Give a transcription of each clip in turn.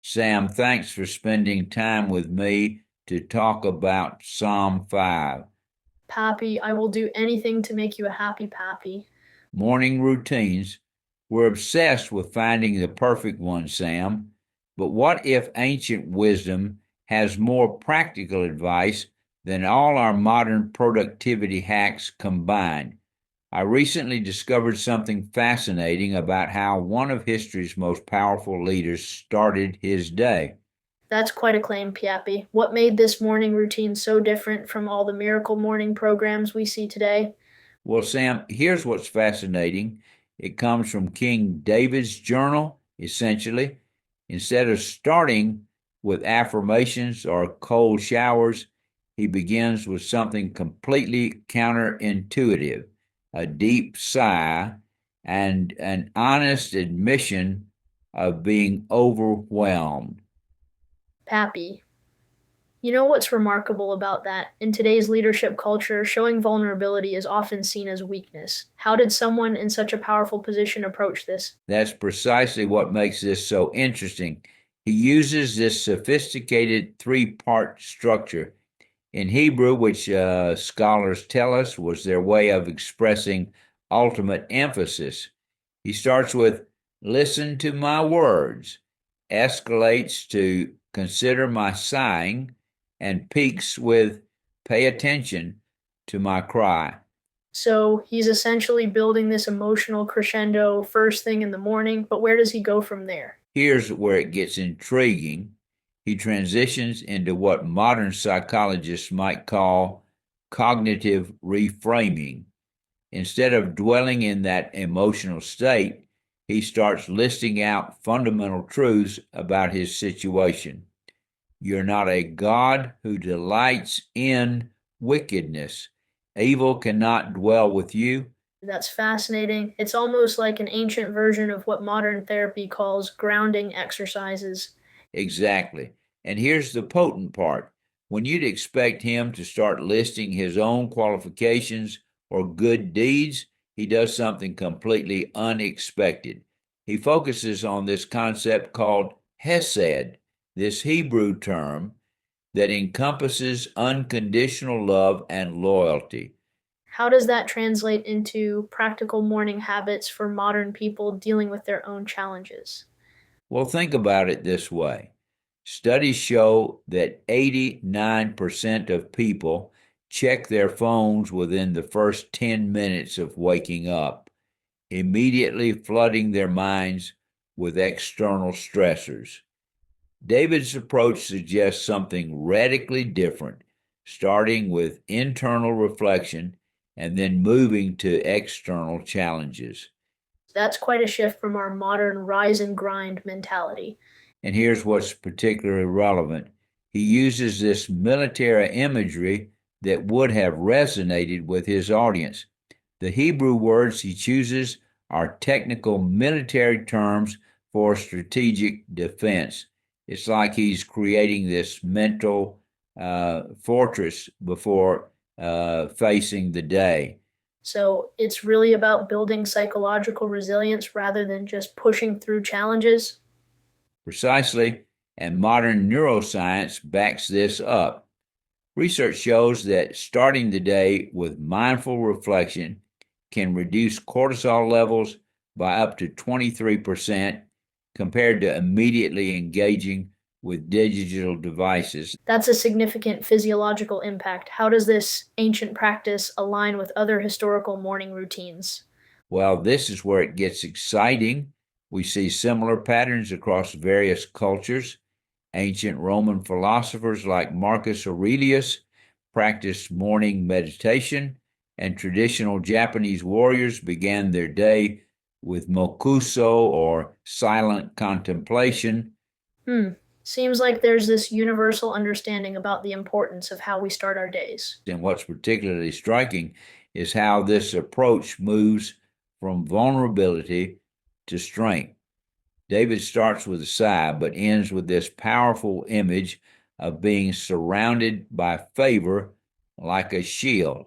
Sam, thanks for spending time with me to talk about Psalm 5. Pappy, I will do anything to make you a happy pappy. Morning routines. We're obsessed with finding the perfect one, Sam. But what if ancient wisdom has more practical advice than all our modern productivity hacks combined? I recently discovered something fascinating about how one of history's most powerful leaders started his day. That's quite a claim, Pappy. What made this morning routine so different from all the miracle morning programs we see today? Well, Sam, here's what's fascinating. It comes from King David's journal, essentially. Instead of starting with affirmations or cold showers, he begins with something completely counterintuitive, a deep sigh and an honest admission of being overwhelmed. Pappy. You know what's remarkable about that? In today's leadership culture, showing vulnerability is often seen as weakness. How did someone in such a powerful position approach this? That's precisely what makes this so interesting. He uses this sophisticated three-part structure in Hebrew, which scholars tell us was their way of expressing ultimate emphasis. He starts with, listen to my words, escalates to consider my sighing, and peaks with, pay attention to my cry. So he's essentially building this emotional crescendo first thing in the morning, but where does he go from there? Here's where it gets intriguing. He transitions into what modern psychologists might call cognitive reframing. Instead of dwelling in that emotional state, he starts listing out fundamental truths about his situation. You're not a God who delights in wickedness. Evil cannot dwell with you. That's fascinating. It's almost like an ancient version of what modern therapy calls grounding exercises. Exactly. And here's the potent part. When you'd expect him to start listing his own qualifications or good deeds, he does something completely unexpected. He focuses on this concept called hesed, this Hebrew term that encompasses unconditional love and loyalty. How does that translate into practical morning habits for modern people dealing with their own challenges? Well, think about it this way. Studies show that 89% of people check their phones within the first 10 minutes of waking up, immediately flooding their minds with external stressors. David's approach suggests something radically different, starting with internal reflection and then moving to external challenges. That's quite a shift from our modern rise and grind mentality. And here's what's particularly relevant. He uses this military imagery that would have resonated with his audience. The Hebrew words he chooses are technical military terms for strategic defense. It's like he's creating this mental fortress before facing the day. So it's really about building psychological resilience rather than just pushing through challenges. Precisely, and modern neuroscience backs this up. Research shows that starting the day with mindful reflection can reduce cortisol levels by up to 23% compared to immediately engaging with digital devices. That's a significant physiological impact. How does this ancient practice align with other historical morning routines? Well, this is where it gets exciting. We see similar patterns across various cultures. Ancient Roman philosophers like Marcus Aurelius practiced morning meditation, and traditional Japanese warriors began their day with mokuso or silent contemplation. Hmm. Seems like there's this universal understanding about the importance of how we start our days. And what's particularly striking is how this approach moves from vulnerability to strength. David starts with a sigh, but ends with this powerful image of being surrounded by favor like a shield.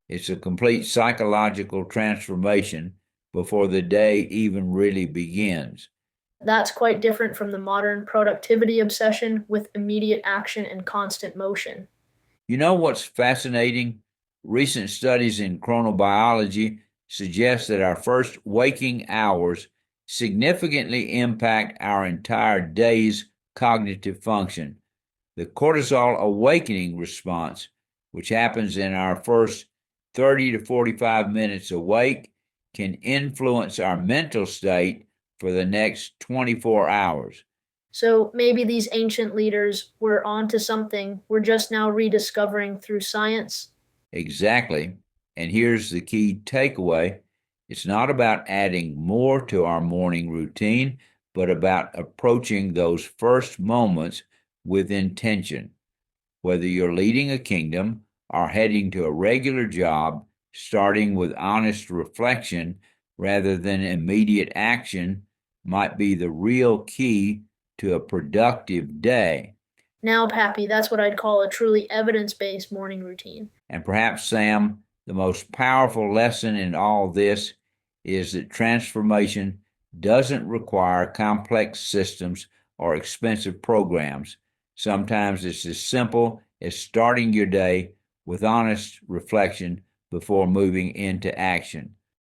It's a complete psychological transformation before the day even really begins. That's quite different from the modern productivity obsession with immediate action and constant motion. You know what's fascinating? Recent studies in chronobiology suggest that our first waking hours significantly impact our entire day's cognitive function. The cortisol awakening response, which happens in our first 30 to 45 minutes awake, can influence our mental state for the next 24 hours. So maybe these ancient leaders were onto something we're just now rediscovering through science. Exactly. And here's the key takeaway: it's not about adding more to our morning routine, but about approaching those first moments with intention. Whether you're leading a kingdom or heading to a regular job, starting with honest reflection rather than immediate action might be the real key to a productive day. Now, Pappy, that's what I'd call a truly evidence based morning routine. And perhaps, Sam, the most powerful lesson in all this is that transformation doesn't require complex systems or expensive programs. Sometimes it's as simple as starting your day with honest reflection before moving into action.